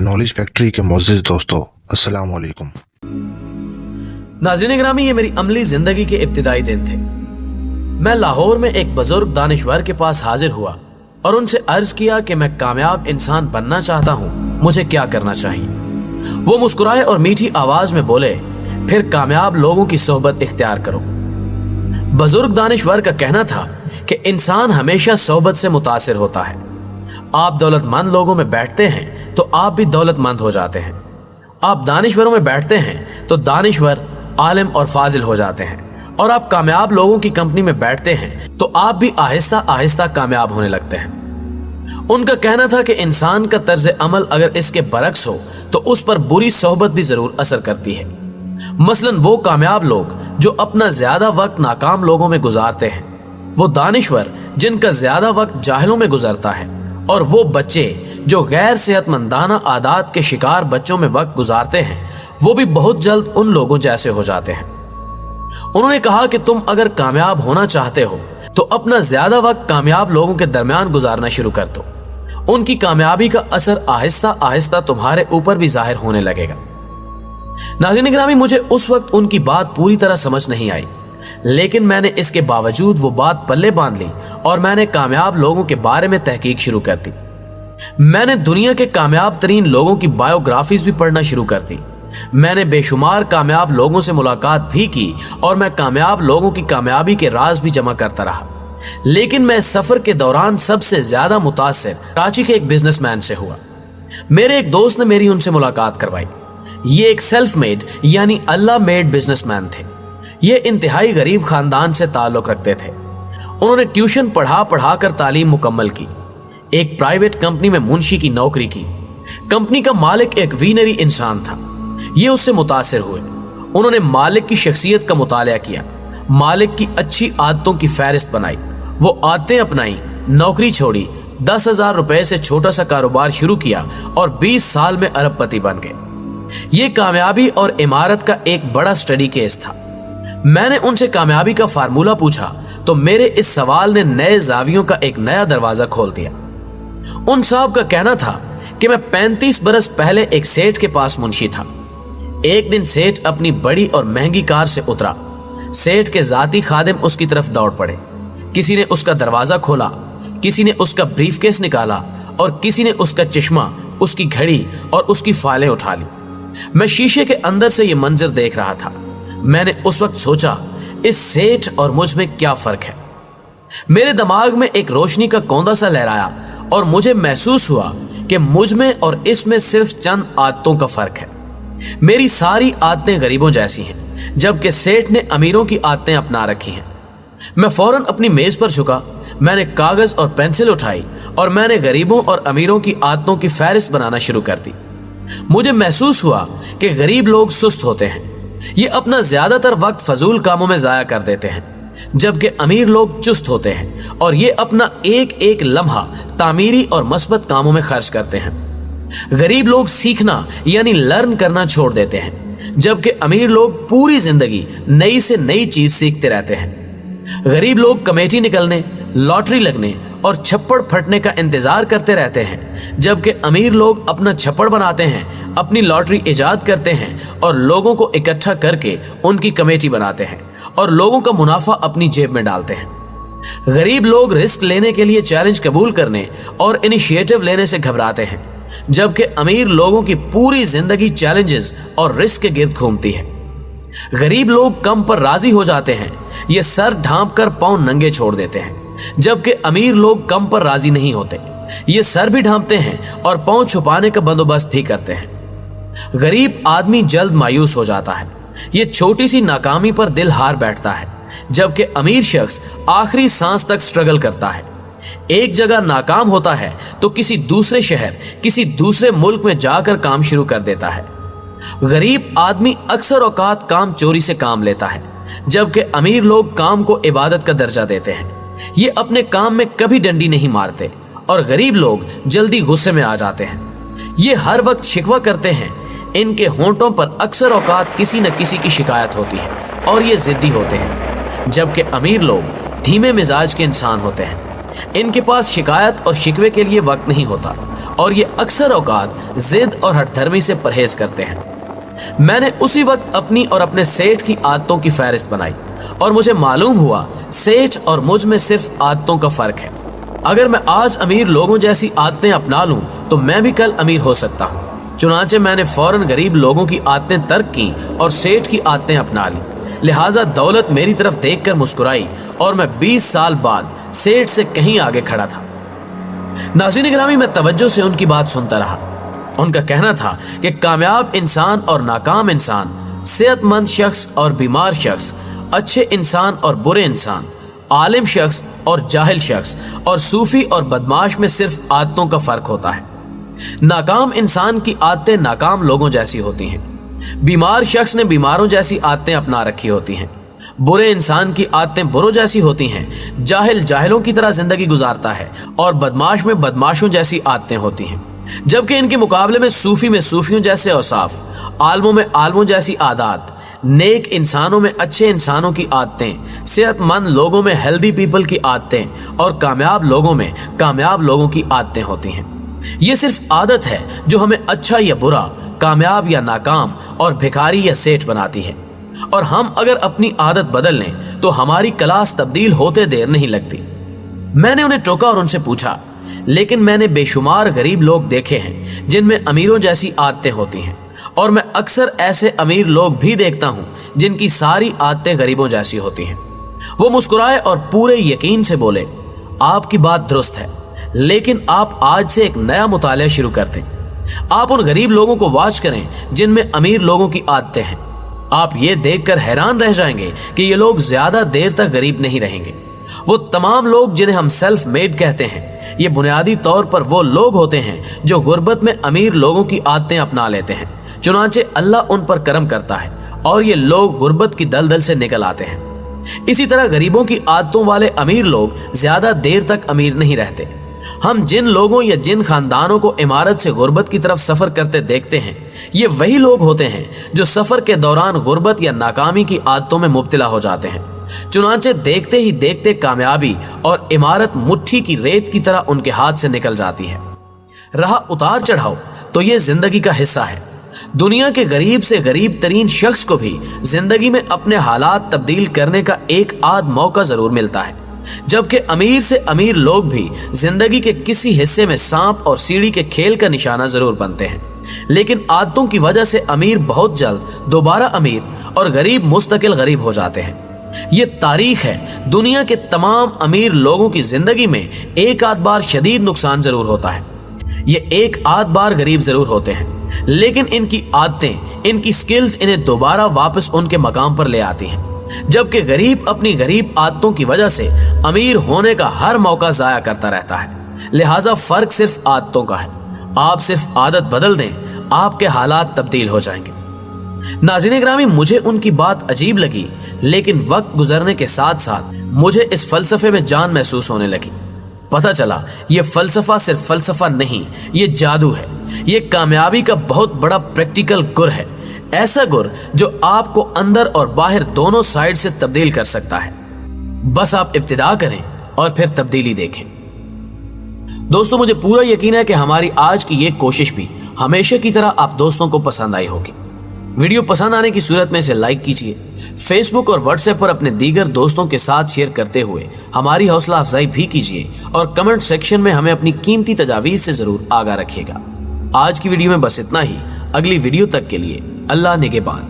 Knowledge factory के मोअज़्ज़िज़ दोस्तों, अस्सलाम वालेकुम। नाज़रीन गिरामी, ये मेरी अमली जिंदगी के इब्तिदाई दिन थे। मैं लाहौर में एक बुजुर्ग दानिश्वर के पास हाजिर हुआ और उनसे अर्ज किया कि मैं कामयाब इंसान बनना चाहता हूँ, मुझे क्या करना चाहिए। वो मुस्कुराए और मीठी आवाज में बोले, फिर कामयाब लोगों की सोहबत इख्तियार करो। बुजुर्ग दानिश्वर का कहना था कि इंसान हमेशा सोहबत से मुतासिर होता है। आप दौलतमंद लोगों में बैठते हैं तो आप भी दौलतमंद हो जाते हैं। आप दानिश्वरों में बैठते हैं तो दानिश्वर, आलिम और फाजिल हो जाते हैं। और आप कामयाब लोगों की कंपनी में बैठते हैं तो आप भी आहिस्ता आहिस्ता कामयाब होने लगते हैं। उनका कहना था कि इंसान का तर्ज अमल अगर इसके बरक्स हो तो उस पर बुरी सोहबत भी जरूर असर करती है। मसलन वो कामयाब लोग जो अपना ज्यादा वक्त नाकाम लोगों में गुजारते हैं, वो दानिश्वर जिनका ज्यादा वक्त जाहिलों में गुजरता है, और वो बच्चे जो गैर सेहतमंदाना आदात के शिकार बच्चों में वक्त गुजारते हैं, वो भी बहुत जल्द उन लोगों जैसे हो जाते हैं। उन्होंने कहा कि तुम अगर कामयाब होना चाहते हो तो अपना ज्यादा वक्त कामयाब लोगों के दरमियान गुजारना शुरू कर दो। उनकी कामयाबी का असर आहिस्ता आहिस्ता तुम्हारे ऊपर भी जाहिर होने लगेगा। नाज़रीन गिरामी, मुझे उस वक्त उनकी बात पूरी तरह समझ नहीं आई, लेकिन मैंने इसके बावजूद वो बात पल्ले बांध ली और मैंने कामयाब लोगों के बारे में तहकीक शुरू कर दी। मैंने दुनिया के कामयाब तरीन लोगों की बायोग्राफीज भी पढ़ना शुरू कर दी। मैंने बेशुमार कामयाब लोगों से मुलाकात भी की और मैं कामयाब लोगों की कामयाबी के राज भी जमा करता रहा। लेकिन मैं सफर के दौरान सबसे ज्यादा मुतासिर कराची के एक बिजनेसमैन से हुआ। मेरे एक दोस्त ने मेरी उनसे मुलाकात करवाई। ये एक सेल्फ मेड यानी अल्लाह मेड बिजनेसमैन थे। ये इंतहाई गरीब खानदान से ताल्लुक रखते थे। उन्होंने ट्यूशन पढ़ा पढ़ा कर तालीम मुकम्मल की, एक प्राइवेट कंपनी में मुंशी की नौकरी की। कंपनी का मालिक एक वीनरी इंसान था। ये उससे मुतासिर हुए। उन्होंने मालिक की शख्सियत का मुतालिया किया, मालिक की अच्छी आदतों की फहरिस्त बनाई, वो आदतें अपनाई, नौकरी छोड़ी, 10,000 रुपए से छोटा सा कारोबार शुरू किया और 20 साल में अरबपति बन गए। ये कामयाबी और इमारत का एक बड़ा स्टडी केस था। मैंने उनसे कामयाबी का फार्मूला पूछा तो मेरे इस सवाल ने नए जावियों का एक नया दरवाजा खोल दिया। उन साहब का कहना था कि मैं 35 बरस पहले एक सेठ के पास मुंशी था। एक दिन सेठ अपनी बड़ी और महंगी कार से उतरा। सेठ के जाती खादिम उसकी तरफ दौड़ पड़े। किसी ने उसका दरवाजा खोला, किसी ने उसका ब्रीफकेस निकाला और किसी ने उसका चश्मा, उसकी घड़ी और उसकी फाइलें उठा ली। मैं शीशे के अंदर से ये मंजर देख रहा था। मैंने उस वक्त सोचा, इस सेठ और मुझ में क्या फर्क है। मेरे दिमाग में एक रोशनी का कौंदा सा लहराया और मुझे महसूस हुआ कि मुझ में और इसमें सिर्फ चंद आदतों का फर्क है। मेरी सारी आदतें गरीबों जैसी हैं, जबकि सेठ ने अमीरों की आदतें अपना रखी हैं। मैं फौरन अपनी मेज पर झुका, मैंने कागज और पेंसिल उठाई और मैंने गरीबों और अमीरों की आदतों की फहरिस्त बनाना शुरू कर दी। मुझे महसूस हुआ कि गरीब लोग सुस्त होते हैं, ये अपना ज्यादातर वक्त फजूल कामों में जाया कर देते हैं, जबकि अमीर लोग चुस्त होते हैं और ये अपना एक एक लम्हा तामीरी और मस्बत कामों में खर्च करते हैं। गरीब लोग सीखना यानी लर्न करना छोड़ देते हैं, जबकि अमीर लोग पूरी जिंदगी नई से नई चीज सीखते रहते हैं। गरीब लोग कमेटी निकलने, लॉटरी लगने और छप्पड़ फटने का इंतजार करते रहते हैं, जबकि अमीर लोग अपना छप्पड़ बनाते हैं, अपनी लॉटरी इजाद करते हैं और लोगों को इकट्ठा करके उनकी कमेटी बनाते हैं और लोगों का मुनाफा अपनी जेब में डालते हैं। गरीब लोग रिस्क लेने के लिए चैलेंज कबूल करने और इनिशिएटिव लेने से घबराते हैं, जबकि अमीर लोगों की पूरी जिंदगी चैलेंजेस और रिस्क के गिर्द घूमती है। गरीब लोग कम पर राजी हो जाते हैं, ये सर ढांप कर पांव नंगे छोड़ देते हैं, जबकि अमीर लोग कम पर राजी नहीं होते, ये सर भी ढांपते हैं और पांव छुपाने का बंदोबस्त भी करते हैं। गरीब आदमी जल्द मायूस हो जाता है, ये छोटी सी नाकामी पर दिल हार बैठता है, जबकि अमीर शख्स आखिरी सांस तक स्ट्रगल करता है। एक जगह नाकाम होता है तो किसी दूसरे शहर, किसी दूसरे मुल्क में जाकर काम शुरू कर देता है। गरीब आदमी अक्सर औकात काम चोरी से काम लेता है, जबकि अमीर लोग काम को इबादत का दर्जा देते हैं। ये अपने काम में कभी डंडी नहीं मारते और गरीब लोग जल्दी गुस्से में आ जाते हैं। ये हर वक्त शिकवा करते हैं, इनके होंठों पर अक्सर औकात किसी न किसी की शिकायत होती है और ये जिद्दी होते हैं, जबकि अमीर लोग धीमे मिजाज के इंसान होते हैं। इनके पास शिकायत और शिकवे के लिए वक्त नहीं होता और ये अक्सर औकात जिद और हठधर्मी से परहेज करते हैं। मैंने उसी वक्त अपनी और अपने सेठ की आदतों की फहरिस्त बनाई और मुझे मालूम हुआ सेठ और मुझ में सिर्फ आदतों का फर्क है। अगर मैं आज अमीर लोगों जैसी आदतें अपना लूं तो मैं भी कल अमीर हो सकता हूं। चुनांचे मैंने फौरन गरीब लोगों की आदतें तर्क की और सेठ की आदतें अपना ली। लिहाजा दौलत मेरी तरफ देखकर मुस्कुराई और मैं 20 साल बाद सेठ से कहीं आगे खड़ा था। नाज़रीन गिरामी, मैं तवज्जो से उनकी बात सुनता रहा। उनका कहना था कि कामयाब इंसान और नाकाम इंसान, सेहतमंद शख्स और बीमार शख्स, अच्छे इंसान और बुरे इंसान, आलिम शख्स और जाहिल शख्स और सूफी और बदमाश में सिर्फ आदतों का फर्क होता है। नाकाम इंसान की आदतें नाकाम लोगों जैसी होती हैं। बीमार शख्स ने बीमारों जैसी आदतें अपना रखी होती हैं। बुरे इंसान की आदतें बुरों जैसी होती हैं। जाहिल जाहिलों की तरह जिंदगी गुजारता है और बदमाश में बदमाशों जैसी आदतें होती हैं। जबकि इनके मुकाबले में सूफियों जैसे औसाफ, आलमों में आलमों जैसी आदत, नेक इंसानों में अच्छे इंसानों की आदतें, सेहतमंद लोगों में हेल्दी पीपल की आदतें और कामयाब लोगों में कामयाब लोगों की आदतें होती हैं। ये सिर्फ आदत है जो हमें अच्छा या बुरा, कामयाब या नाकाम और भिखारी या सेठ बनाती है। और हम अगर अपनी आदत बदल लें तो हमारी क्लास तब्दील होते देर नहीं लगती। मैंने उन्हें टोका और उनसे पूछा, लेकिन मैंने बेशुमार गरीब लोग देखे हैं जिनमें अमीरों जैसी आदतें होती हैं, और मैं अक्सर ऐसे अमीर लोग भी देखता हूं जिनकी सारी आदतें गरीबों जैसी होती हैं। वो मुस्कुराए और पूरे यकीन से बोले, आपकी बात दुरुस्त है, लेकिन आप आज से एक नया मुतालिया शुरू कर दें। आप उन गरीब लोगों को वॉच करें जिनमें अमीर लोगों की आदतें हैं। आप ये देखकर हैरान रह जाएंगे कि ये लोग ज्यादा देर तक गरीब नहीं रहेंगे। वो तमाम लोग जिन्हें हम सेल्फ मेड कहते हैं, ये बुनियादी तौर पर वो लोग होते हैं जो गुर्बत में अमीर लोगों की आदतें अपना लेते हैं। चुनांचे अल्लाह उन पर करम करता है और ये लोग गुर्बत की दलदल से निकल आते हैं। इसी तरह गरीबों की आदतों वाले अमीर लोग ज्यादा देर तक अमीर नहीं रहते। हम जिन लोगों या जिन खानदानों को इमारत से गुर्बत की तरफ सफर करते देखते हैं, ये वही लोग होते हैं जो सफर के दौरान गुर्बत या नाकामी की आदतों में मुब्तला हो जाते हैं। चुनांचे देखते ही देखते कामयाबी और इमारत मुट्ठी की रेत की तरह उनके हाथ से निकल जाती है। रहा उतार चढ़ाव तो ये जिंदगी का हिस्सा है। दुनिया के गरीब से गरीब तरीन शख्स को भी जिंदगी में अपने हालात तब्दील करने का एक आध मौका जरूर मिलता है, जबकि अमीर से अमीर लोग भी जिंदगी के किसी हिस्से में सांप और सीढ़ी के खेल का निशाना जरूर बनते हैं। लेकिन आदतों की वजह से अमीर बहुत जल्द दोबारा अमीर और गरीब मुस्तकिल गरीब हो जाते हैं। ये तारीख है। दुनिया के तमाम अमीर लोगों की जिंदगी में एक आध बार शदीद नुकसान जरूर होता है। ये एक आध बार गरीब जरूर होते हैं, लेकिन इनकी आदतें, इनकी स्किल्स इन्हें दोबारा वापस उनके मकाम पर ले आती हैं। जबकि गरीब अपनी गरीब आदतों की वजह से अमीर होने का हर मौका जाया करता रहता है। लिहाजा फर्क सिर्फ आदतों का है। आप सिर्फ आदत बदल दें, आपके हालात तब्दील हो जाएंगे। नाज़रीन गिरामी, मुझे उनकी बात अजीब लगी, लेकिन वक्त गुजरने के साथ साथ मुझे इस फलसफे में जान महसूस होने लगी। पता चला ये फलसफा सिर्फ फलसफा नहीं, ये जादू है। ये कामयाबी का बहुत बड़ा प्रैक्टिकल गुर है, ऐसा गुर जो आपको अंदर और बाहर दोनों साइड से तब्दील कर सकता है। बस आप इब्तिदा करें और फिर तब्दीली देखें। दोस्तों, मुझे पूरा यकीन है कि हमारी आज की ये कोशिश भी हमेशा की तरह आप दोस्तों को पसंद आई होगी। वीडियो पसंद आने की सूरत में इसे लाइक कीजिए। फेसबुक और व्हाट्सएप पर अपने दीगर दोस्तों के साथ शेयर करते हुए हमारी हौसला अफजाई भी कीजिए और कमेंट सेक्शन में हमें अपनी कीमती तजावीज़ से जरूर आगाह रखिएगा। आज की वीडियो में बस इतना ही। अगली वीडियो तक के लिए अल्लाह निगहबान।